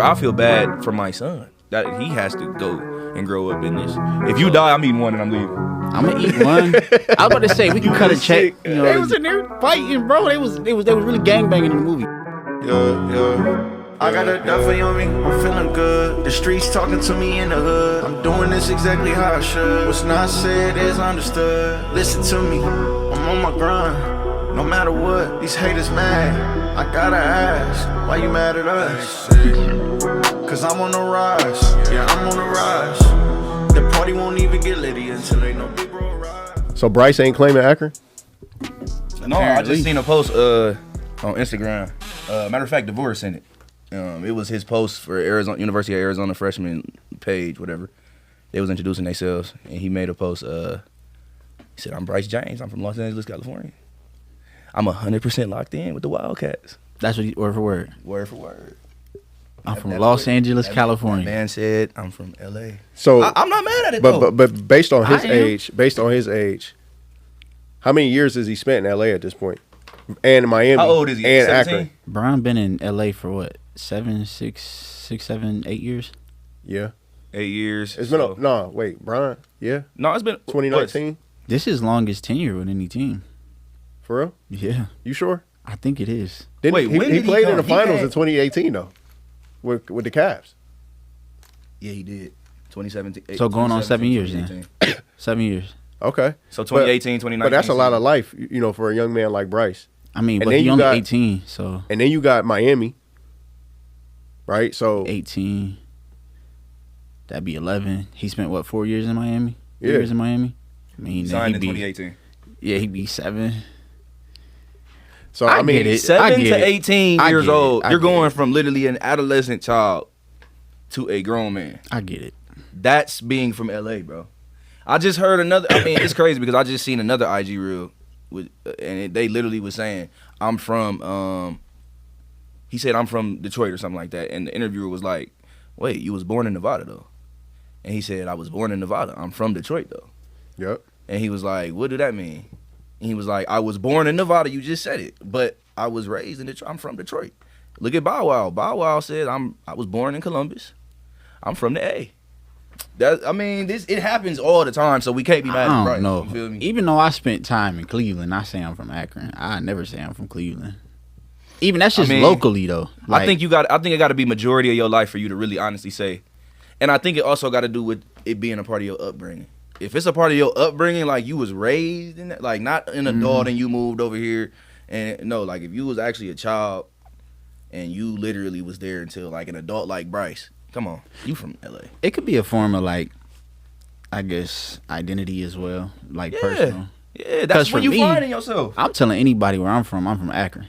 I feel bad for my son that he has to go and grow up in this. If you die, I'm eating one and I'm leaving. I'm gonna eat one. I was about to say we can cut a check. You know, They was in there fighting, bro. They was really gangbanging in the movie. Yeah. I got a Duffy on me, I'm feeling good. The streets talking to me in the hood. I'm doing this exactly how I should. What's not said is understood. Listen to me, I'm on my grind. No matter what, these haters mad. I gotta ask, why you mad at us? Cause I'm on the rise, yeah, I'm on the rise. The party won't even get litty until they know big bro rise. So Bryce ain't claiming Akron? No, I just seen a post on Instagram. Matter of fact, DeVore sent it. It was his post for University of Arizona freshman page, whatever. They was introducing themselves, and he made a post. He said, "I'm Bryce James. I'm from Los Angeles, California. I'm 100% locked in with the Wildcats." That's what word for word. Word for word. I'm from Los Angeles, California. Man said, "I'm from LA." So I'm not mad at it though. But based on his age, how many years has he spent in LA at this point? And Miami. How old is he? And 17? Akron. Brian been in LA for what? 7, 6, 7, 8 years? Yeah. 8 years. It's been Brian. Yeah. No, it's been 2019. This is longest tenure with any team. For real? Yeah. You sure? I think it is. He played in the finals in in 2018 though, with the Cavs. Yeah, he did. 2017. So going on 7 years 2018. 7 years. Okay. So 2018, 2019. But that's a lot of life, for a young man like Bryce. I mean, And but then he you only got- 18, so And then you got Miami, right? So 18. That'd be 11. He spent what, 4 years in Miami? 4 Yeah. years in Miami. I mean, Signed he'd in be 2018. Yeah, he'd be 7. So I I mean, get it. 7 I to get it. 18 I years get it. old. I You're get going it. from literally an adolescent child to a grown man. I get it. That's being from LA, bro. I just heard another. I mean, it's crazy because I just seen another IG reel they literally was saying, "I'm from." He said, "I'm from Detroit" or something like that, and the interviewer was like, "Wait, you was born in Nevada though?" And he said, "I was born in Nevada. I'm from Detroit though." Yep. And he was like, "What do that mean?" And he was like, "I was born in Nevada. You just said it, but I was raised in Detroit. I'm from Detroit." Look at Bow Wow. Bow Wow said, I was born in Columbus. I'm from the A." It happens all the time, so we can't be mad at I Bryce. don't know. You feel me? Even though I spent time in Cleveland, I say I'm from Akron. I never say I'm from Cleveland. Even that's just locally though. I think it got to be majority of your life for you to really honestly say. And I think it also got to do with it being a part of your upbringing. If it's a part of your upbringing, like you was raised in that, like not an adult and you moved over here, and no, like if you was actually a child and you literally was there until like an adult like Bryce. Come on, you from LA. It could be a form of like, I guess, identity as well, like personal. Yeah, that's what you finding yourself. I'm telling anybody where I'm from Akron.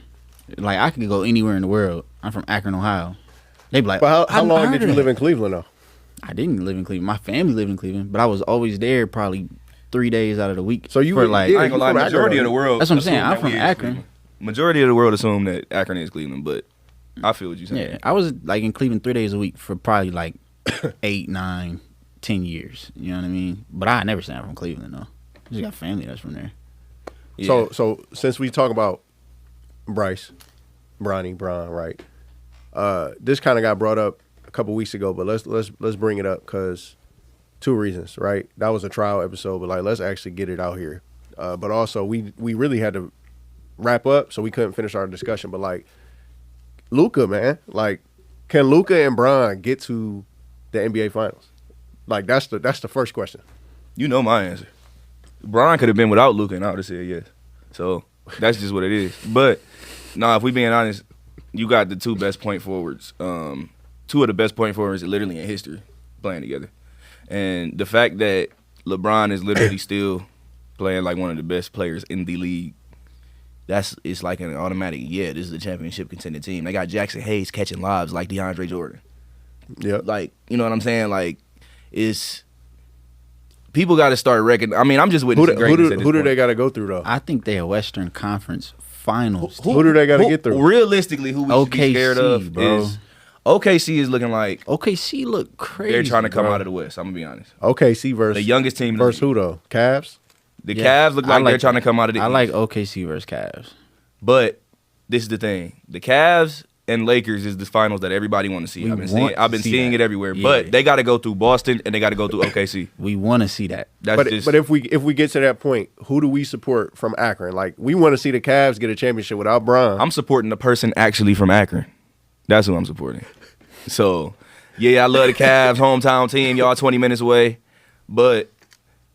Like I could go anywhere in the world. I'm from Akron, Ohio. They be like, But how long did you live in Cleveland though? I didn't live in Cleveland. My family lived in Cleveland, but I was always there probably 3 days out of the week. So you for were like, I ain't gonna lie, majority of the world. That's what I'm saying. assume I'm that from we is Akron. Cleveland. Majority of the world assume that Akron is Cleveland, but I feel what you're saying. Yeah, I was like in Cleveland 3 days a week for probably like 8, 9, 10 years. You know what I mean? But I never say I'm from Cleveland though. I just got family that's from there. Yeah. So since we talk about Bryce, Bron, right? This kind of got brought up a couple weeks ago, but let's bring it up because 2 reasons, right? That was a trial episode, but like let's actually get it out here. But also we really had to wrap up, so we couldn't finish our discussion. But like Luka, man, like can Luka and Bron get to the NBA Finals? Like that's the first question. You know my answer. Bron could have been without Luka, and I would have said yes. So that's just what it is. But if we being honest, you got the 2 best point forwards. 2 of the best point forwards literally in history playing together. And the fact that LeBron is literally still playing like one of the best players in the league, it's like an automatic, this is a championship contending team. They got Jackson Hayes catching lobs like DeAndre Jordan. Yeah. Like, you know what I'm saying? Like, people got to start recognizing. I mean, I'm just witnessing greatness at this who do point. they got to go through though? I think they're a Western Conference Finals. Who do they got to get through? Realistically, who we should be scared of bro. is OKC is looking like OKC look crazy. they're trying to come bro. out of the West. I'm gonna be honest. OKC versus The youngest team in the versus league. who though? Cavs. The Yeah. Cavs look I like they're trying to come out of the I East. like OKC versus Cavs. But this is the thing. The Cavs and Lakers is the finals that everybody want to see. We I've been want to see seeing that. it everywhere. Yeah. But they got to go through Boston and they got to go through OKC. We want to see that. That's But if we get to that point, who do we support from Akron? Like, we want to see the Cavs get a championship without Bron. I'm supporting the person actually from Akron. That's who I'm supporting. So, yeah, I love the Cavs, hometown team. Y'all 20 minutes away. But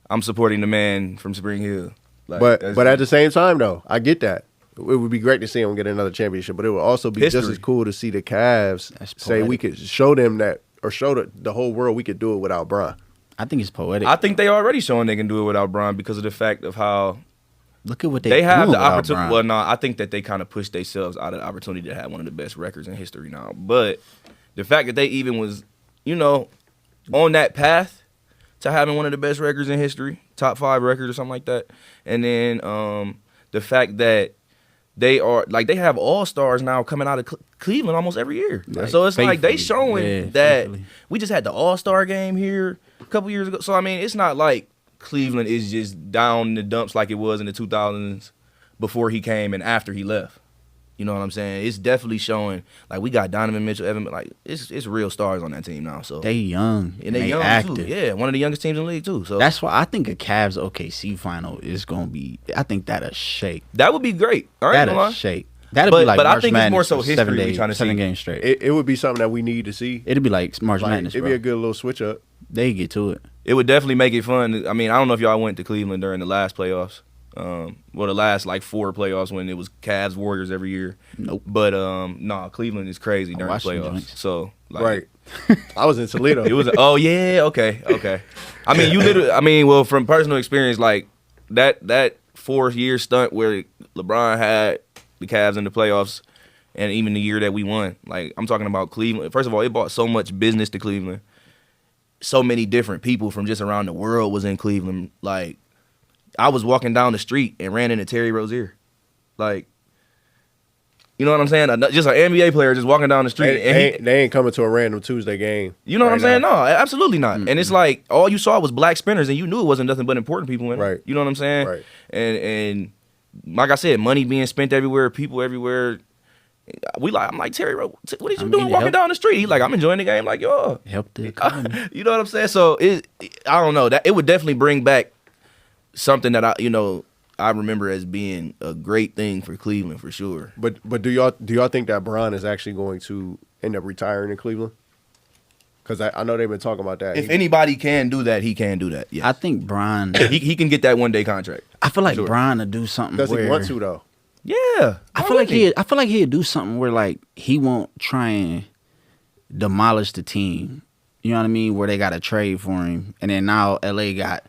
I'm supporting the man from Spring Hill. Like, but that's at the same time, though, I get that. It would be great to see him get another championship, but it would also be just History. as cool to see the Cavs That's say we poetic. could show them that, or show the whole world we could do it without Bron. I think it's poetic. I think they already showing they can do it without Bron because of the fact of how Look at what they have doing the without opportunity. Bron. Well, no, I think that they kind of pushed themselves out of the opportunity to have one of the best records in history now. But the fact that they even was, on that path to having one of the best records in history, top 5 records or something like that, and then the fact that they have all-stars now coming out of Cleveland almost every year. Like, So it's like they faithfully. showing Yeah, that faithfully. we just had the all-star game here a couple years ago. So, I mean, it's not like Cleveland is just down in the dumps like it was in the 2000s before he came and after he left. You know what I'm saying? It's definitely showing, like, we got Donovan Mitchell, Evan, like, it's real stars on that team now. So They young and they young, active. too. Yeah, one of the youngest teams in the league, too. So That's why I think a Cavs OKC final is gonna be. I think that'll shake. that would be great. All right, That'll shake. That'll be like but I March think it's more Madness so for history 7 we days, trying to 7 see. games straight. It would be something that we need to see. It'd be like March Like, Madness, it'd bro. be a good little switch up. They get to it. It would definitely make it fun. I mean, I don't know if y'all went to Cleveland during the last playoffs. The last like 4 playoffs when it was Cavs Warriors every year. Nope. But Cleveland is crazy during the watched them playoffs. joints. So like, Right. I was in Toledo. it was. Oh yeah, okay. I mean, you literally. I mean, well, from personal experience, like that 4-year stunt where LeBron had the Cavs in the playoffs, and even the year that we won. Like I'm talking about Cleveland. First of all, it brought so much business to Cleveland. So many different people from just around the world was in Cleveland. Like I was walking down the street and ran into Terry Rozier. Like, you know what I'm saying? Just an NBA player just walking down the street. They ain't coming to a random Tuesday game. You know what I'm saying? now. No, absolutely not. And it's like all you saw was black spinners, and you knew it wasn't nothing but important people in it. Right. You know what I'm saying? Right. And like I said, money being spent everywhere, people everywhere. I'm like, Terry, what are you doing walking down the street? He like, I'm enjoying the game. Like, yo, Help the economy. you know what I'm saying? So I don't know, that it would definitely bring back something that I remember as being a great thing for Cleveland for sure. But do y'all think that Bron is actually going to end up retiring in Cleveland? Because I know they've been talking about that. If anybody can do that, he can do that. Yeah, I think Bron. he can get that 1-day contract. I feel like Sure. Bron to do something. Does where, he want to though? Yeah, I feel like he'd do something where like he won't try and demolish the team. You know what I mean? Where they got to trade for him, and then now LA got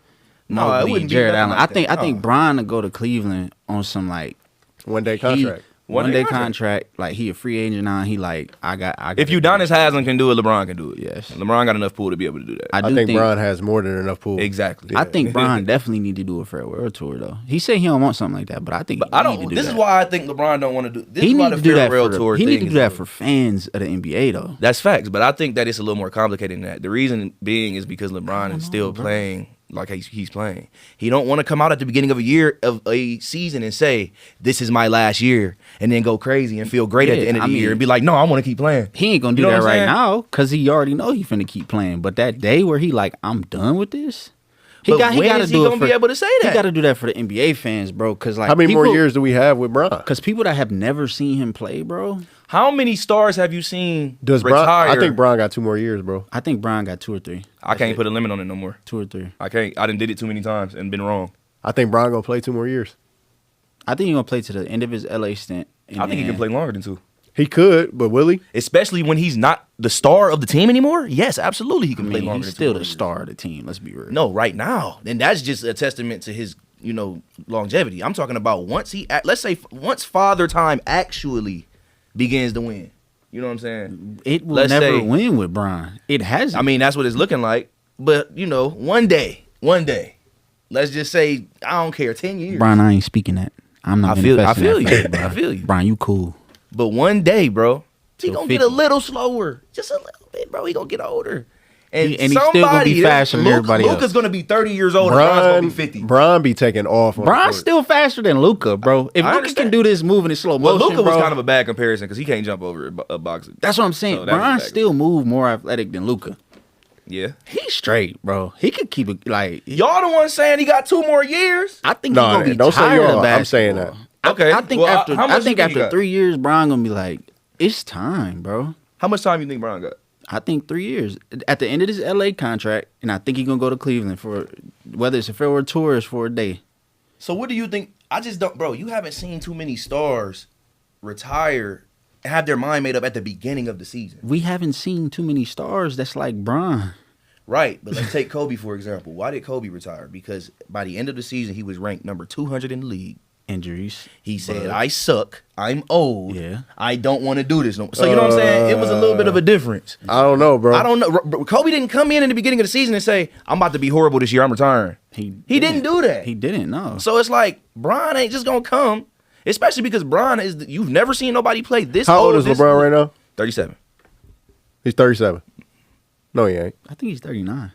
No, it Mobley wouldn't and be Jared nothing Allen. like I think that. Bron to go to Cleveland on some like 1-day contract. one day contract. contract. Like he a free agent now. He like I got If Udonis Haslam can do it, LeBron can do it. Yes. LeBron got enough pool to be able to do that. I I do think Bron has more than enough pool. Exactly. I think Bron definitely need to do a farewell tour though. He said he don't want something like that, but I think I he need to don't. do This that. is why I think LeBron don't want to do. This he is why need the to do that farewell for tour he thing need to is do that good. for fans of the NBA though. That's facts, but I think that it's a little more complicated than that. The reason being is because LeBron is still playing like he's playing. He don't want to come out at the beginning of a season and say, "This is my last year," and then go crazy and feel great at the end of the year and be like, "No, I want to keep playing." He ain't gonna do You know that what I'm right saying? now because he already know he finna keep playing. But that day where he like, I'm done with this. But He when gotta is he do it gonna for, be able to say that? He got to do that for the NBA fans, bro. Because like, How many more years do we have with Bron? Because people that have never seen him play, bro. How many stars have you seen Does retire? Bron? I think Bron got 2 more years, bro. I think Bron got 2 or 3. I can't put a limit on it no more. 2 or 3. I can't. I done did it too many times and been wrong. I think Bron gonna play 2 more years. I think he's gonna play to the end of his LA stint. and I think he then- can play longer than 2. He could, but will he? Especially when he's not the star of the team anymore. Yes, absolutely, he I can play mean, longer he's than 2 still more the years. star of the team. Let's be real. No, right now, and that's just a testament to his, longevity. I'm talking about once once Father Time actually begins to win. You know what I'm saying? It will Let's never say- win with Bron. It hasn't. I mean, that's what it's looking like. But one day, let's just say I don't care, 10 years. Bron, I ain't speaking that. I'm not. I feel investing you. that fact, bro. I feel you. Bron, you cool. But one day, bro, he Till gonna get 50. a little slower, just a little bit, bro. He gonna get older, And he's still gonna be faster than everybody else. Luka's gonna be 30 years old. And Bron's gonna be 50. Bron be taking off. On Bron's still faster than Luka, bro. If Luka can do this moving in slow motion, Luka was bro, kind of a bad comparison because he can't jump over a boxer. that's what I'm saying. So that was Bron bad. still move more athletic than Luka. Yeah. He's straight, bro. He could keep it like. Y'all the ones saying he got 2 more years? I think No, he's gonna be don't say tired y'all. of I'm saying that. basketball. Okay. I think Well, after how much you think he after got? 3 years, Bron gonna be like, it's time, bro. How much time you think Bron got? I think 3 years. At the end of this LA contract, and I think he's gonna go to Cleveland for whether it's a farewell tour or it's for a day. So what do you think? I just don't, bro. You haven't seen too many stars retire and have their mind made up at the beginning of the season. We haven't seen too many stars that's like Bron. Right, but let's take Kobe for example. Why did Kobe retire? Because by the end of the season, he was ranked number 200 in the league. Injuries. He said, "I suck. I'm old. Yeah. I don't want to do this no more." So you know what I'm saying? It was a little bit of a difference. I don't know, bro. I don't know. Kobe didn't come in the beginning of the season and say, "I'm about to be horrible this year. I'm retiring." He didn't do that. He didn't, no. So it's like Bron ain't just gonna come, especially because Bron is. You've never seen nobody play this. How old is this- LeBron right now? 37. He's 37. No, he ain't. I think he's 39.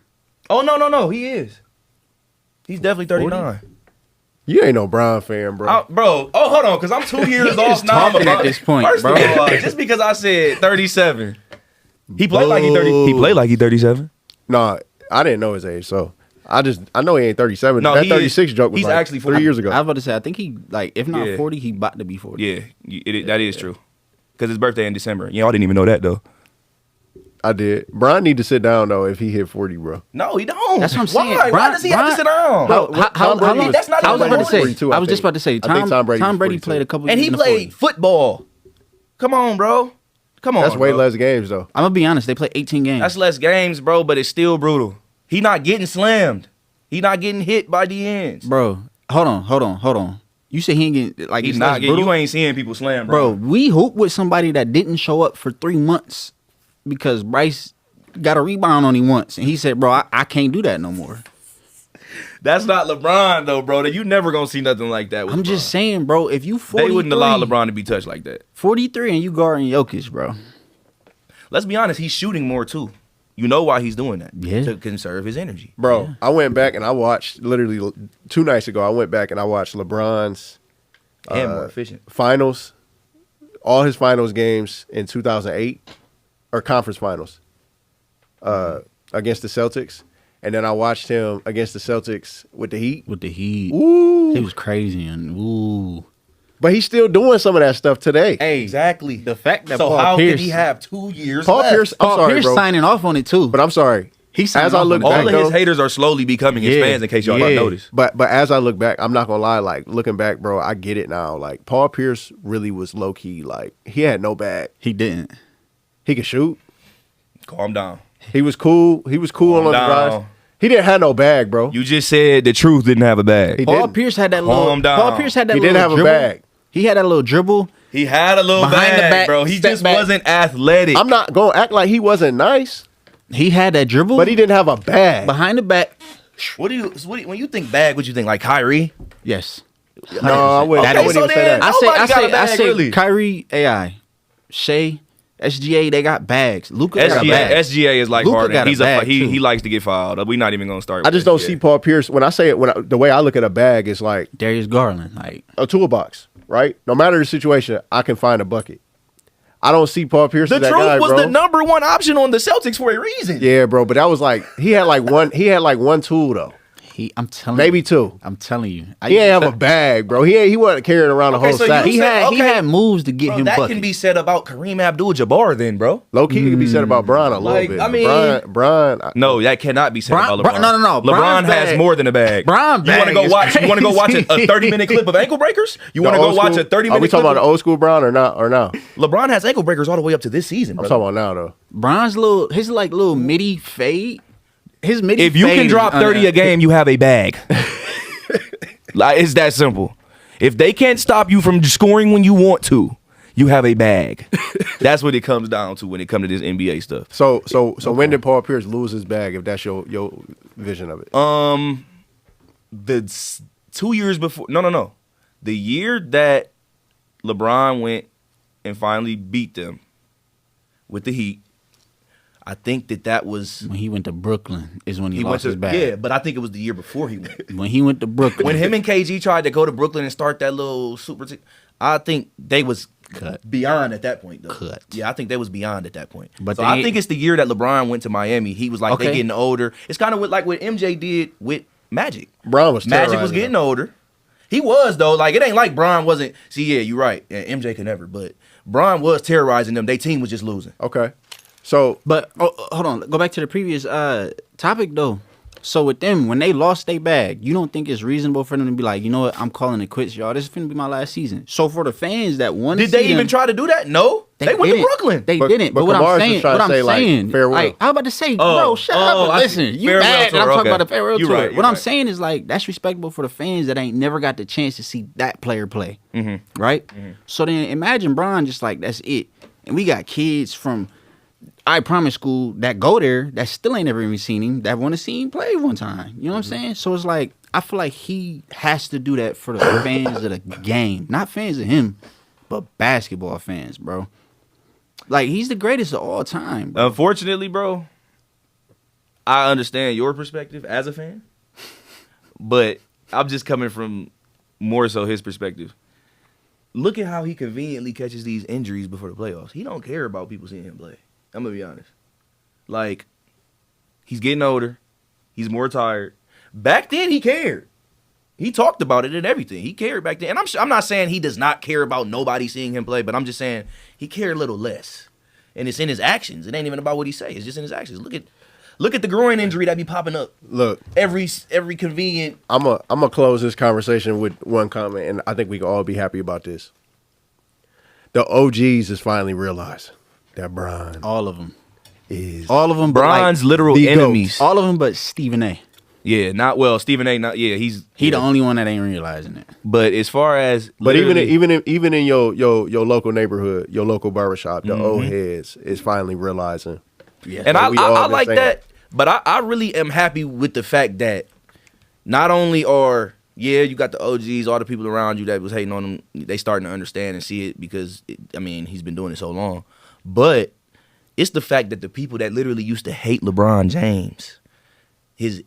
Oh no, he is. He's definitely 39. You ain't no Bron fan, bro. Bro, hold on, because I'm 2 years off now. talking at this point, First bro. of all, just because I said 37, he played like he 30. He played like he 37. No, I didn't know his age, so I know he ain't 37. No, that he 36 is. joke was He's like actually 3 years ago. I was about to say, I think he, like, if not Yeah. 40, he about to be 40. Yeah, that is true. Because his birthday in December. Y'all didn't even know that though. I did. Bron need to sit down though if he hit 40, bro. No, he don't. That's what I'm saying. Why does he have to sit down? How long? That's not I was even about to say. 42, I was I just think. about to say. I think Tom Brady was 42. played a couple. And years he in the played 40. football. Come on, bro. Come on. That's way bro. less games though. I'm gonna be honest. They play 18 games. That's less games, bro, but it's still brutal. He not getting slammed. He not getting hit by the ends. Bro, hold on. You say he ain't getting like He's it's not less getting. brutal? You ain't seeing people slam, Bro, bro. we hoop with somebody that didn't show up for 3 months because Bryce got a rebound on him once, and he said, "Bro, I can't do that no more." That's not LeBron though, bro. You never gonna see nothing like that. With I'm LeBron. just saying, bro. If you 43, They wouldn't allow LeBron to be touched like that. 43 and you guarding Jokic, bro. Let's be honest. He's shooting more too. You know why he's doing that? Yeah. To conserve his energy. Bro, I went back and I watched literally 2 nights ago. I went back and I watched LeBron's And more efficient. finals, all his finals games in 2008 or conference finals against the Celtics, and then I watched him against the Celtics with the Heat. With the Heat, Ooh, he was crazy and ooh. but he's still doing some of that stuff today. Exactly. The fact that so Paul how Pierce, could he have 2 years Paul left? Pierce, I'm Paul sorry, Pierce bro, signing off on it too. but I'm sorry. He signed As I off look on it. All back, of his though, haters are slowly becoming his Yeah. fans. In case y'all Yeah. didn't notice. But as I look back, I'm not gonna lie. Like looking back, bro, I get it now. Like Paul Pierce really was low key. Like he had no bag. He didn't. He could shoot. Calm down. He was cool. He was cool on Calm the down. drives. He didn't have no bag, bro. You just said the truth didn't have a bag. He Paul didn't. Pierce had that Calm little. down. Paul Pierce had that. He little didn't have a dribble. bag. He had that little dribble. He had a little Behind the bag, back, bro. He step just back. wasn't athletic. I'm not gonna act like he wasn't nice, He had that dribble, but he didn't have a bag. behind the back. What do you when you think bag? What you think like Kyrie? Yes. No, I wouldn't. Okay, I wouldn't so even say then- that. I say, really. Kyrie, AI, Shea, SGA, they got bags. Luka got a SGA, bag. SGA is like Luka Harden. got a He's bag, too. he likes to get fouled. We're not even gonna start. I with just don't SGA. see Paul Pierce. When I say it, the way I look at a bag is like Darius Garland, like a toolbox, right? No matter the situation, I can find a bucket. I don't see Paul Pierce The as that truth guy, was bro. the number one option on the Celtics for a reason. Yeah, bro, but that was like he had like one tool though, I'm telling maybe you, two. I'm telling you, He ain't have a bag, bro. He wasn't carrying around Okay, the whole so sack. you He said- had he okay. had moves to get Bro, him that buckets. can be said about Kareem Abdul-Jabbar then, bro. Low key, it can be said about Bron a little Like, bit. I mean- Bron. No, that cannot be said Bron- about LeBron. Bron- no. LeBron Bron's has bag- more than a bag. Bron You want to bag go is watch? You want to go watch a crazy. 30-minute clip of ankle breakers? You want to go watch a 30-minute? Are we talking clip about the old school Bron or not? Or now? LeBron has ankle breakers all the way up to this season. I'm brother. talking about now though. Bron's his like little midi fade. His midi. If you fade can is drop 30 a game, you have a bag. Like it's that simple. If they can't stop you from scoring when you want to, you have a bag. That's what it comes down to when it comes to this NBA stuff. So when did Paul Pierce lose his bag? If that's your vision of it, The 2 years before, no. The year that LeBron went and finally beat them with the Heat. I think that was When he went to Brooklyn is when he lost his bag. Yeah, but I think it was the year before he went. When he went to Brooklyn. When him and KG tried to go to Brooklyn and start that little super team, I think they was Cut. beyond at that point, though. Cut. Yeah, I think they was beyond at that point. But so I think it's the year that LeBron went to Miami. He was like, they Okay. getting older. It's kind of like what MJ did with Magic. Bron was Magic was terrorizing getting them. older. He was, though. Like, it ain't like Bron wasn't. See, yeah, you're right. Yeah, MJ could never. But Bron was terrorizing them. Their team was just losing. Okay. So But hold on, go back to the previous topic though. So with them, when they lost their bag, you don't think it's reasonable for them to be like, you know what, I'm calling it quits, y'all. This is finna be my last season. So for the fans that want to Did they even try to do that? No. They went to didn't. Brooklyn. They But- didn't. but But what Kamar's I'm just saying, trying to say, like, farewell. like, I was about to say, Oh, bro, shut up and I see. listen. You Farewell mad? tour, And I'm talking okay. about the farewell You're tour. right, What I'm right. saying is like that's respectable for the fans that ain't never got the chance to see that player play, right? So then imagine Bron just like that's it, and we got kids from I Promise School that go there that still ain't ever even seen him that want to see him play one time. You know what I'm saying? So it's like I feel like he has to do that for the fans of the game, not fans of him, but basketball fans, bro. Like he's the greatest of all time, bro. Unfortunately, bro, I understand your perspective as a fan, but I'm just coming from more so his perspective. Look at how he conveniently catches these injuries before the playoffs. He don't care about people seeing him play. I'm gonna be honest. Like, he's getting older. He's more tired. Back then, he cared. He talked about it and everything. He cared back then. And I'm not saying he does not care about nobody seeing him play, but I'm just saying he cared a little less. And it's in his actions. It ain't even about what he say. It's just in his actions. Look at the groin injury that be popping up. look, Every convenient. I'm a close this conversation with one comment, and I think we can all be happy about this. The OGs is finally realized that Bron All of them. is All of them. But Bron's like, literal the GOAT. enemies. all of them, but Stephen A. Yeah, not well. Stephen A. Not yeah. He's He the only one that ain't realizing it. But as far as But literally- even in your local neighborhood, your local barbershop, the old heads is finally realizing. Yeah. And Like we all I been like saying. that, but I really am happy with the fact that not only are you got the OGs, all the people around you that was hating on him, they starting to understand and see it because he's been doing it so long, but it's the fact that the people that literally used to hate LeBron James, his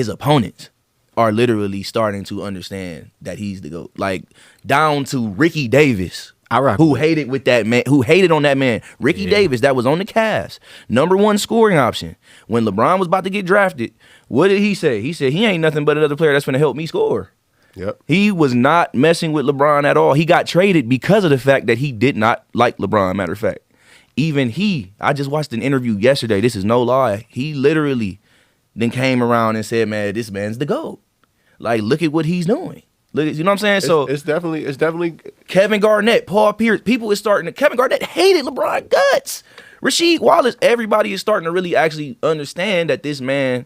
opponents, are literally starting to understand that he's the GOAT. Like down to Ricky Davis. I rock Who with it. hated with that man? Who hated on that man? Ricky Davis, that was on the Cavs, #1 scoring option. When LeBron was about to get drafted, what did he say? He said he ain't nothing but another player that's going to help me score. Yep. He was not messing with LeBron at all. He got traded because of the fact that he did not like LeBron. Matter of fact, even I just watched an interview yesterday. This is no lie. He literally then came around and said, "Man, this man's the GOAT. Like, look at what he's doing. Look, you know what I'm saying?" So It's definitely Kevin Garnett, Paul Pierce, people is starting to. Kevin Garnett hated LeBron guts. Rasheed Wallace, everybody is starting to really actually understand that this man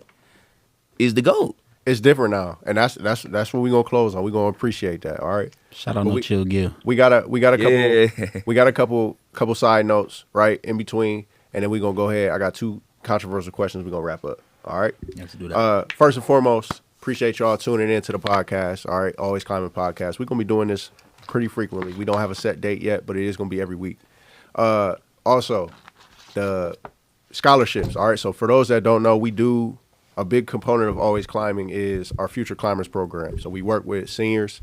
is the GOAT. it's different now, and that's what we're gonna close on. We're gonna appreciate that. All right. Shout out But No we- Chill Gill. We got a couple Yeah. we got a couple side notes right in between, and then we're gonna go ahead. I got 2 controversial questions. We're gonna wrap up. All right. Let's do that. First and foremost, appreciate y'all tuning in to the podcast. All right, Always Climbing Podcast. We're gonna be doing this pretty frequently. We don't have a set date yet, but it is gonna be every week. Also, the scholarships. All right, so for those that don't know, we do a big component of Always Climbing is our Future Climbers program. So we work with seniors,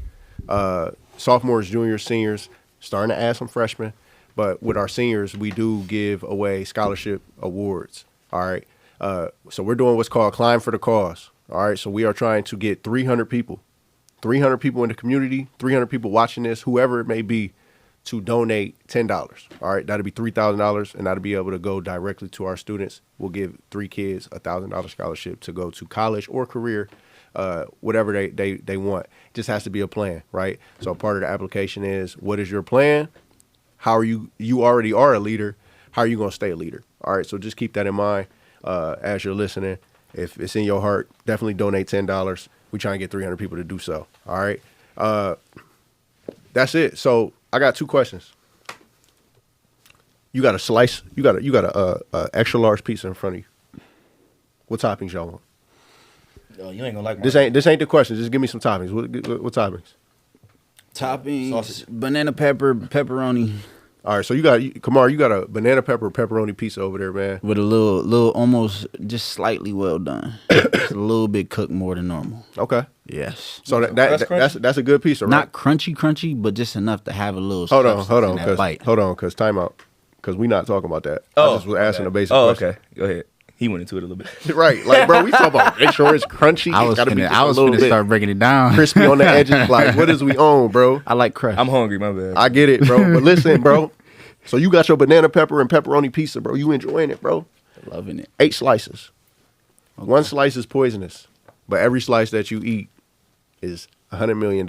sophomores, juniors, seniors, starting to add some freshmen. But with our seniors, we do give away scholarship awards. All right. So we're doing what's called Climb for the Cause. All right. So we are trying to get 300 people in the community, 300 people watching this, whoever it may be, to donate $10. All right. That'll be $3,000, and that'll be able to go directly to our students. We'll give 3 kids a $1,000 scholarship to go to college or career, whatever they want. It just has to be a plan, right? So part of the application is, what is your plan? How are you already are a leader. How are you going to stay a leader? All right. So just keep that in mind as you're listening. If it's in your heart, definitely donate $10. We try and get 300 people to do so. All right. That's it. So I got 2 questions. You got a slice. You got a extra large pizza in front of you. What toppings y'all want? Oh, you ain't gonna like This ain't the question. Just give me some toppings. What toppings? Toppings, Sausage. banana pepper, pepperoni. All right, so you got Kamar. You got a banana pepperoni pizza over there, man. With a little, almost just slightly well done. It's a little bit cooked more than normal. Okay. Yes. So that's a good pizza, right? Not crunchy, but just enough to have a little. Hold on, bite. cause time out, cause we not talking about that. Oh, I just was asking a basic Oh, question. okay. Go ahead. He went into it a little bit. Right, like bro, we talking about make sure it's crunchy. I was finna start breaking it down. crispy on the edges. Like, what is we own, bro? I like crust. I'm hungry. My bad. I get it, bro. But listen, bro. So you got your banana pepper and pepperoni pizza, bro. You enjoying it, bro? Loving it. 8 slices. Okay. 1 slice is poisonous, but every slice that you eat is $100 million.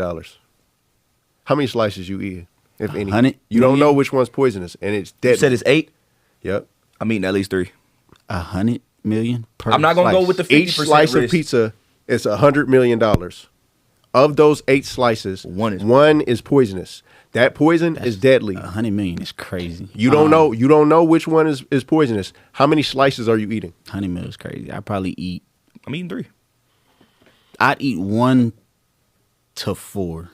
How many slices you eat, if any? 100 You don't million? know which one's poisonous, and it's deadly. You said it's 8. Yep. I'm eating at least 3. 100 million per I'm not gonna go slice. with the 50% Each slice risk. of pizza is $100 million. Of those 8 slices, one is poisonous. That poison is deadly. 100 million is crazy. You don't know. You don't know which one is poisonous. How many slices are you eating? 100 million is crazy. I probably eat. I'm eating 3. I'd eat 1 to 4.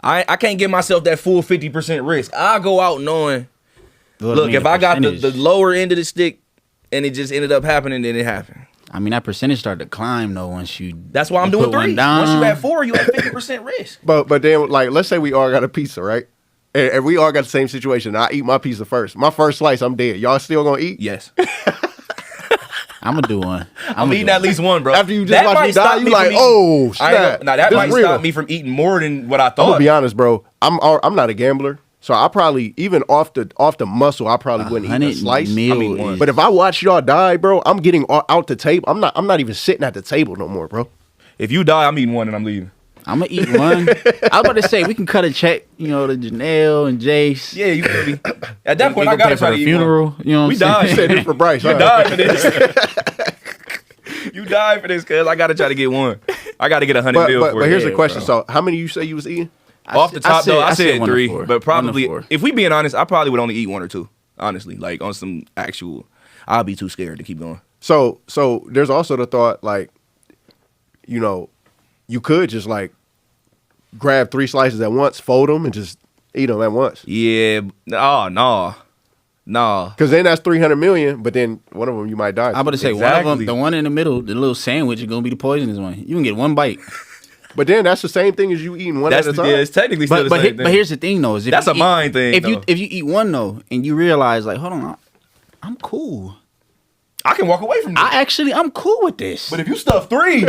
I can't give myself that full 50% risk. I go out knowing. Well, Look, mean, if the I got the percentage- lower end of the stick, and it just ended up happening, then it happened. I mean, that percentage started to climb though once you. That's why I'm you doing put one 3. down. Once you at 4, you at 50% risk. But then, like, let's say we all got a pizza, right? And we all got the same situation. I eat my pizza first. My first slice, I'm dead. Y'all still gonna eat? Yes. I'm gonna do one. I'm eating at least 1, bro. After you just That watch might me stop die, you me like, from eating- oh, I ain't snap. gonna- Now that This might real. stop me from eating more than what I I'm thought. gonna be honest, bro. I'm not a gambler, so I probably even off the muscle, I probably wouldn't eat a 100 slice. meal I mean, one. is- But if I watch y'all die, bro, I'm getting out the table. I'm not even sitting at the table no more, bro. If you die, I'm eating 1 and I'm leaving. I'm gonna eat one. I was about to say we can cut a check, to Janelle and Jace. Yeah, you feel me? At that We point, can I gotta pay for try to the eat funeral. one. You know what We I'm died. saying? Said it for Bryce. You huh? died for this. You died for this, cuz I gotta try to get 1. I gotta get 100 mil for But it. here's the Yeah, question. bro. So how many you say you was eating? Off the top, though, I said 1 to 3, 4. but 1 to probably, 4. if we being honest, I probably would only eat 1 or 2. Honestly, like on some actual, I'll be too scared to keep going. So there's also the thought, like, you could just like grab 3 slices at once, fold them, and just eat them at once. Yeah, oh no. Because then that's 300 million. But then one of them you might die. I'm about to say one of Exactly. them, the one in the middle, the little sandwich is gonna be the poisonous one. You can get 1 bite. But then that's the same thing as you eating one That's at a time. yeah, it's technically still But the same thing. but here's the thing though, is if That's you a mind thing, If though. you eat 1 though, and you realize like, hold on, I'm cool. I can walk away from this. I'm cool with this. But if you stuff 3,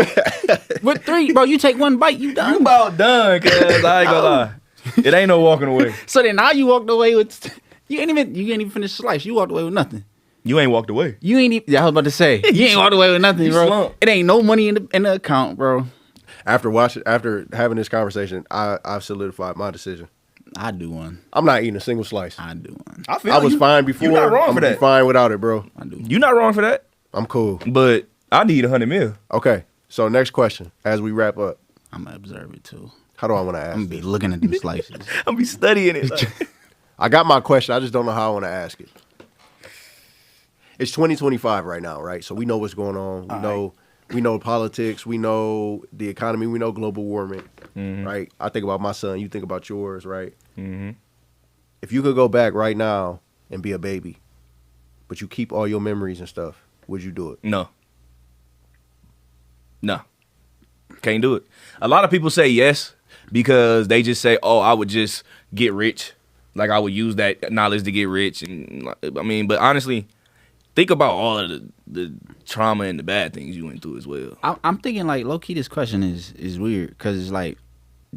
With 3, bro, you take 1 bite, you you done. about done, cuz I ain't gonna lie. It ain't no walking away. So then now you walked away with you ain't even finish the slice. You walked away with nothing. You ain't walked away. You ain't even, I was about to say, you ain't walked away with nothing, You bro. slumped. It ain't no money in the account, bro. After having this conversation, I've solidified my decision. I do one. I'm not eating a single slice. I do one. I feel I was you. fine before. You not wrong I'm for gonna be that. fine without it, bro. I do. You not wrong for that. I'm cool. But I need 100 mil. Okay. So next question, as we wrap up, I'm gonna observe it too. how do I want to ask? I'm gonna be looking at them slices. I'll be studying it. like- I got my question. I just don't know how I want to ask it. It's 2025 right now, right? So we know what's going on. We know politics. We know the economy. We know global warming, right? I think about my son. You think about yours, right? Mhm. If you could go back right now and be a baby, but you keep all your memories and stuff, would you do it? No. Can't do it. A lot of people say yes because they just say, oh, I would just get rich. Like I would use that knowledge to get rich. And I mean, but honestly, think about all of the trauma and the bad things you went through as well. I'm thinking like low key. This question is weird because it's like,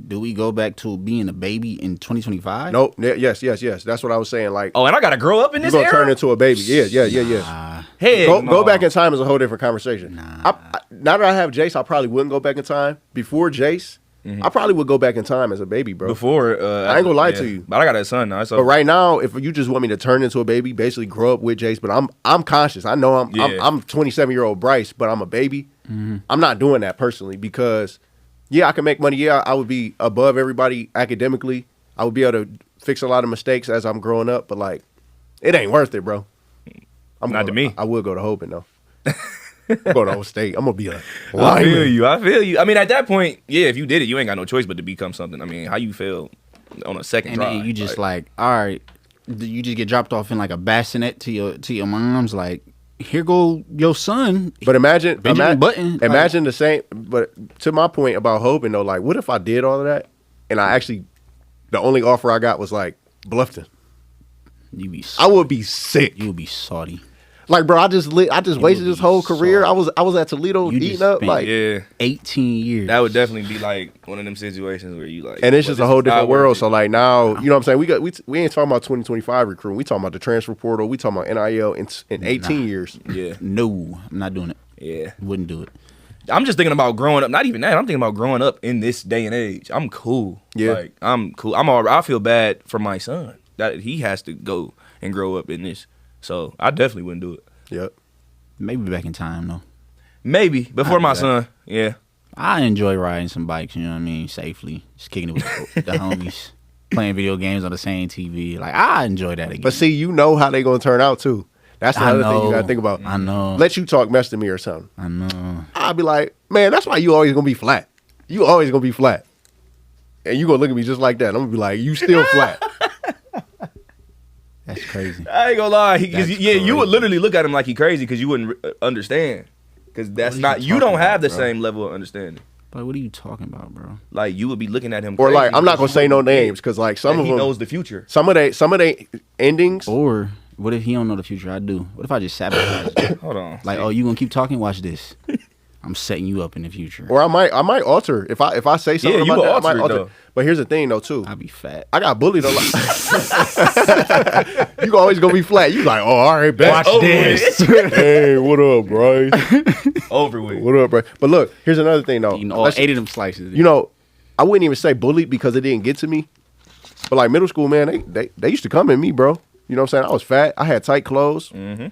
do we go back to being a baby in 2025? Nope. Yes. That's what I was saying. Like, Oh, and I gotta grow up in you're this gonna era? turn into a baby. Yeah. Hell Go no. back in time is a whole different conversation. Now that I have Jace, I probably wouldn't go back in time. Before Jace, I probably would go back in time as a baby, bro. Before I ain't gonna lie to you. But I got a son now. So But right now, if you just want me to turn into a baby, basically grow up with Jace, but I'm conscious. I know I'm 27-year-old Bryce, but I'm a baby. I'm not doing that personally because, yeah, I can make money. Yeah, I would be above everybody academically. I would be able to fix a lot of mistakes as I'm growing up, but like, it ain't worth it, bro. Not to me. I would go to Hoban though. I'm going to Old State. I'm gonna be a I lineman. feel you. I mean, at that point, yeah, if you did it, you ain't got no choice but to become something. I mean, how you feel on a second And try? then you just like, all right, you just get dropped off in like a bassinet to your mom's like, here go your son. But imagine Button. Imagine the same. But to my point about hoping though, like, what if I did all of that and I actually, the only offer I got was like Bluffton? I would be sick. You would be salty. Like, bro, I just wasted this whole career. I was at Toledo eating up like 18 years. That would definitely be like one of them situations where you like, and it's just a whole different world. So like now, you know what I'm saying? We ain't talking about 2025 recruiting. We talking about the transfer portal. We talking about NIL in 18 years. Yeah. No, I'm not doing it. Yeah. Wouldn't do it. I'm just thinking about growing up. Not even that. I'm thinking about growing up in this day and age. I'm cool. Yeah. Like, I'm cool. I feel bad for my son that he has to go and grow up in this. So I definitely wouldn't do it. Yep. Maybe back in time though. Maybe before my son. Yeah. I enjoy riding some bikes. You know what I mean? Safely, just kicking it with the homies, playing video games on the same TV. Like I enjoy that again. But see, you know how they gonna turn out too. That's the other thing you gotta think about. I know. Let you talk mess to me or something. I know. I'll be like, man, that's why you always gonna be flat. You always gonna be flat. And you gonna look at me just like that. I'm gonna be like, you still flat. That's crazy. I ain't gonna lie. You would literally look at him like he crazy because you wouldn't understand. Because that's not, you don't have the same level of understanding. But what are you talking about, bro? Like you would be looking at him Or crazy like, I'm not gonna say no names because like some of he them knows the future. Some of they endings. Or what if he don't know the future? I do. What if I just sabotage it? Hold on. Like, oh, you gonna keep talking? Watch this. I'm setting you up in the future. Or I might alter if I say something you about that. I might alter it, alter. though. But here's the thing though too. I'll be fat. I got bullied a lot. You always gonna be flat. You like, oh, all right, watch this. Hey, what up, Bryce? Over with. What up, Bryce? But look, here's another thing though. Eating all 8 of them slices. You know, I wouldn't even say bullied because it didn't get to me. But like middle school, man, they used to come at me, bro. You know what I'm saying? I was fat. I had tight clothes. Mm-hmm.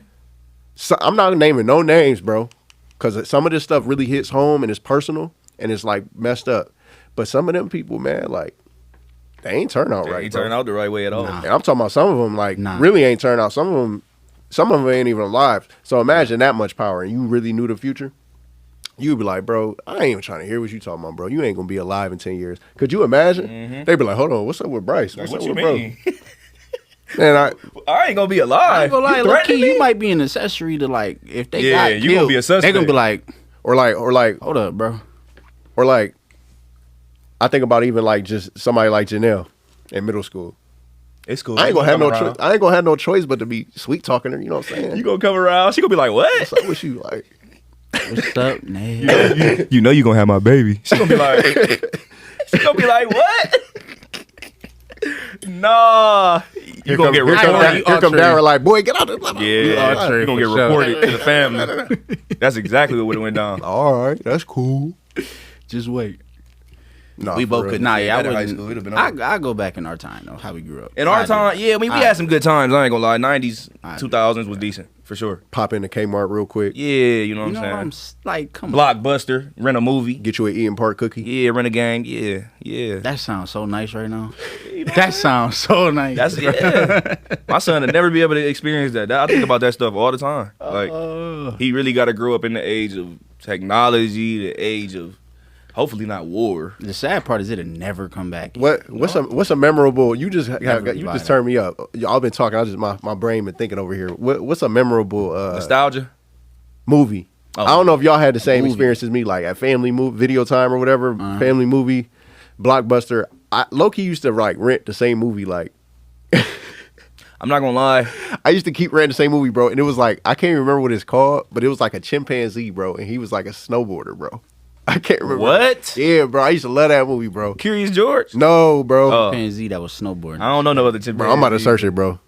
So I'm not naming no names, bro, because some of this stuff really hits home and it's personal and it's like messed up. But some of them people, man, like they ain't turn out right. They ain't turn out the right way at all. And I'm talking about some of them, like really ain't turn out. Some of them ain't even alive. So imagine that much power, and you really knew the future. You'd be like, bro, I ain't even trying to hear what you talking about, bro. You ain't gonna be alive in 10 years. Could you imagine? Mm-hmm. They'd be like, hold on, what's up with Bryce? Like, What's what up you with mean? bro? Man, I ain't gonna be alive. I ain't gonna lie, You low key, threatening me? you might be an accessory to like if they Yeah, got you killed, gonna be a suspect. they gonna be like, or like, hold up, bro. or like, I think about even like just somebody like Janelle in middle school. It's cool. I ain't You gonna have no come choice. around. I ain't gonna have no choice but to be sweet talking her. You know what I'm saying? You gonna come around? She gonna be like, what? What's up with you? Like, What's up, Nate? You know you gonna have my baby. She gonna be like, what? Nah. You gonna get here reported. come Darren like, boy, get out of the Yeah, you gonna get reported to the family. That's exactly what would have went down. All right, that's cool. Just wait. No, We both could. Nah, yeah, I That in high wouldn't. school, it'd have been over. I go back in our time though, how we grew up. In our I do. time, yeah, I mean, we had some good times. I ain't gonna lie. 90s, I do. 2000s was decent for sure. Pop into Kmart real quick. Yeah, you know what You know what I'm I'm saying. like? Come on. Blockbuster, rent a movie. Get you an Eden Park cookie. Yeah, rent a gang. Yeah. That sounds so nice right now. That sounds so nice. That's My son would never be able to experience that. I think about that stuff all the time. Like he really got to grow up in the age of technology, the age of hopefully not war. The sad part is it'll never come back. What's a memorable? You just Never you buy just that. turned me up. Y'all been talking. I just my brain been thinking over here. What's a memorable Nostalgia. movie? Oh. I don't know if y'all had the same Movie. experience as me, like at family movie, video time or whatever, family movie, Blockbuster. Low-key used to like rent the same movie. Like I'm not gonna lie. I used to keep renting the same movie, bro, and it was like I can't even remember what it's called, but it was like a chimpanzee, bro, and he was like a snowboarder, bro. I can't remember What? Yeah, bro, I used to love that movie, bro. Curious George. No, bro. Oh. PNZ that was snowboarding. I don't know no other chip. Bro, I'm about to search it, bro.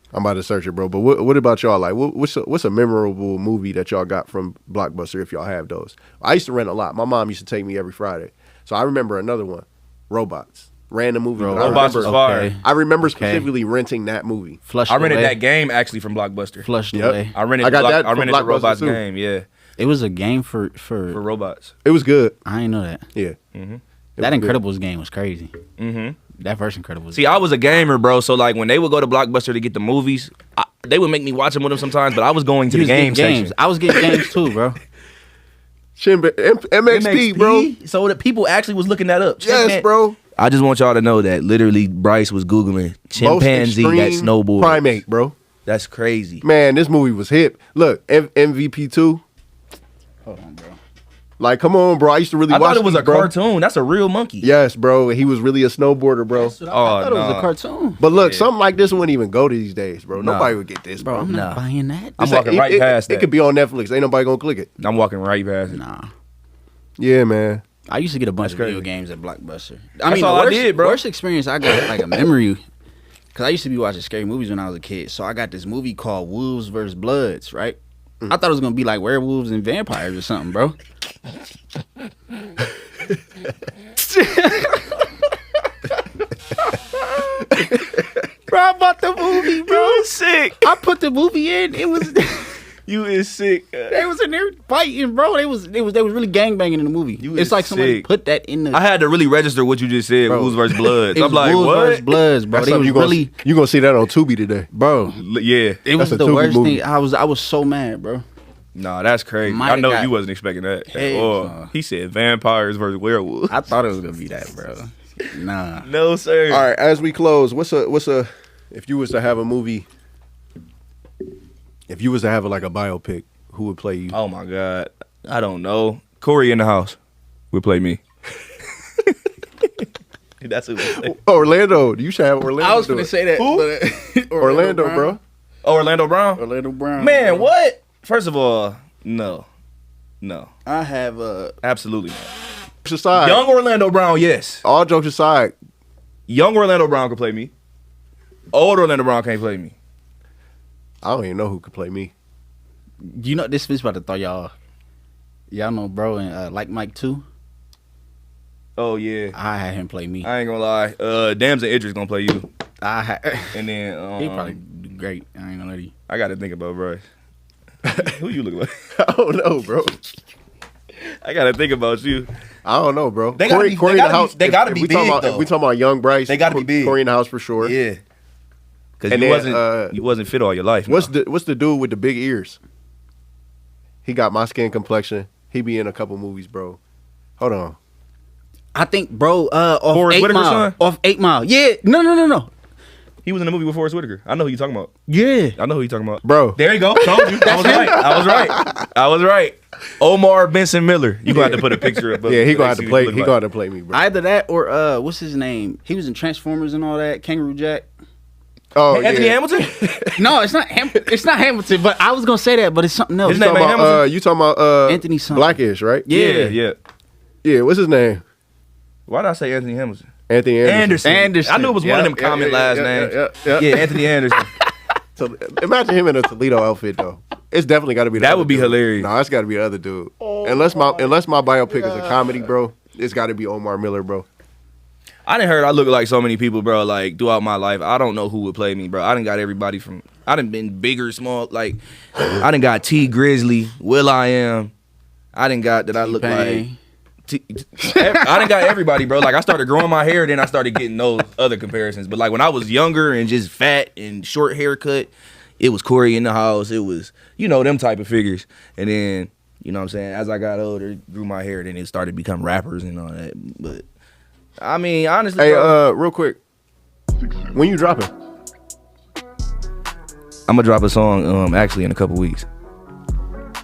But what about y'all? Like, what's a memorable movie that y'all got from Blockbuster if y'all have those? I used to rent a lot. My mom used to take me every Friday. So I remember another one, Robots. Random movie. But Robots was fire. I remember specifically renting that movie. Flushed I rented away. that game actually from Blockbuster. Flushed Yep. away. I rented. I got that I from rented the Blockbuster, Robots too. game. Yeah, It was a game for Robots. It was good. I didn't know that. Yeah. That Incredibles game was crazy. That first Incredibles. See, I was a gamer, bro. So like when they would go to Blockbuster to get the movies, they would make me watch them with them sometimes. But I was going to You the was getting game games. section. I was getting games too, bro. MXP, bro. So that people actually was looking that up. Yes, bro. I just want y'all to know that literally Bryce was Googling chimpanzee that extreme snowboard. primate, bro. That's crazy. Man, this movie was hip. Look, MVP 2. Hold on, bro. Like, come on, bro. I used to really I watch thought it was these, a bro. cartoon. That's a real monkey. Yes, bro. He was really a snowboarder, bro. I thought it was a nah. cartoon. But look, something like this wouldn't even go these days, bro. Nah. Nobody would get this, Bro, bro. I'm not buying that. I'm walking right past It that. could be on Netflix. Ain't nobody gonna click it. I'm walking right past it. Nah. Yeah, man. I used to get a bunch of That's video crazy. games at Blockbuster. That's all I the did, bro. worst experience I got, like a memory, because I used to be watching scary movies when I was a kid. So I got this movie called Wolves vs. Bloods, right? I thought it was going to be like werewolves and vampires or something, bro. Bro, I bought the movie, bro. You is sick. I put the movie in. It was... You is sick. They was in there fighting, bro. They was really gangbanging in the movie. You It's is like somebody sick. put that in the. I had to really register what you just said. Bro. Wolves versus Bloods. It I'm was like, Wolves what? versus Bloods, bro. That's They was something you gonna see that on Tubi today. bro. Yeah. It was That's a the Tubi worst movie. thing. I was so mad, bro. Nah, that's crazy. Might I know got- you wasn't expecting that. Hell Oh, no. he said vampires versus werewolves. I thought it was gonna be that, bro. Nah. No, sir. All right, as we close, what's a if you was to have a movie, if you was to have like a biopic, who would play you? Oh my God. I don't know. Corey in the house would play me. That's who would play. Orlando. You should have Orlando. I was do gonna it. say that. Who? But, Orlando, bro. Oh, Orlando Brown? Orlando Brown. Man, bro. what? First of all, no. I have Absolutely not. Jokes aside, Young Orlando Brown, yes. all jokes aside, Young Orlando Brown can play me. Old Orlando Brown can't play me. I don't even know who could play me. You know this is about to throw y'all. Y'all know, bro, and Like Mike 2. Oh yeah. I had him play me. I ain't gonna lie. Damson Idris gonna play you. I had. And then He probably do great. I ain't gonna let you. I gotta think about Bryce. Who you look like? I don't know, bro. I gotta think about you. I don't know, bro. They gotta be- Corey they in the gotta be- house. they gotta if be we talking big, about, though. If we talking about young Bryce, They gotta be big. Corey in the house for sure. Yeah. Cause And you then, you wasn't fit all your life. What's no. the dude with the big ears? He got my skin complexion. He be in a couple movies, bro. Hold on. I think, bro, off Forrest 8 Whitaker's Mile. son? Off 8 Mile. Yeah. No. He was in the movie with Forrest Whitaker. I know who you talking about. Yeah. I know who you talking about. Bro. There you go. Told you. I was right. Omar Benson Miller. You gonna have to put a picture up. Yeah, he gonna have to play. He He gonna have to play me, bro. Either that or what's his name? He was in Transformers and all that. Kangaroo Jack. Oh, Anthony yeah. Hamilton. No, it's not. It's not Hamilton. But I was gonna say that, but it's something else. His name Talking ain't about, Hamilton? you talking about Anthony something. Blackish, right? Yeah. Yeah. What's his name? Why did I say Anthony Hamilton? Anthony Anderson. Anderson. I knew it was one of them Yeah, common yeah, last yeah, names. yeah. Yeah, Anthony Anderson. So imagine him in a Toledo outfit though. It's definitely got to be. The That other would be dude. hilarious. No, it's got to be the other dude. Unless my biopic is a comedy, bro. It's got to be Omar Miller, bro. I done heard I look like so many people, bro, like throughout my life. I don't know who would play me, bro. I done got everybody from, I done been bigger, small, like, I done got T Grizzly, Will I Am. I done got that I look like. T-Pain. I done got everybody, bro. Like, I started growing my hair, then I started getting those other comparisons. But, like, when I was younger and just fat and short haircut, it was Corey in the house. It was, them type of figures. And then, you know what I'm saying, as I got older, grew my hair, then it started to become rappers and all that. But, I mean, honestly, Hey, bro, real quick, when you dropping? I'm going to drop a song actually in a couple weeks.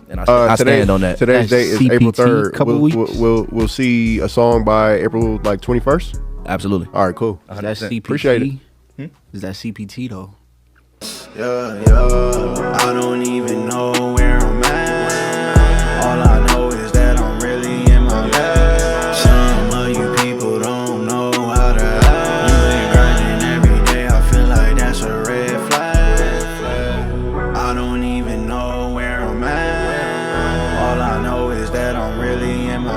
And I stand on that. Today's date is CPT, April 3rd. couple we'll, weeks. we'll see a song by April 21st. Absolutely. All right, cool. Is that 100%. CPT? Appreciate it. Is that CPT though? Yeah, I don't even know where I'm at. All I know is that I'm really in my bag. Some of you people don't know how to act. You been grinding every day, I feel like that's a red flag. I don't even know where I'm at. All I know is that I'm really in my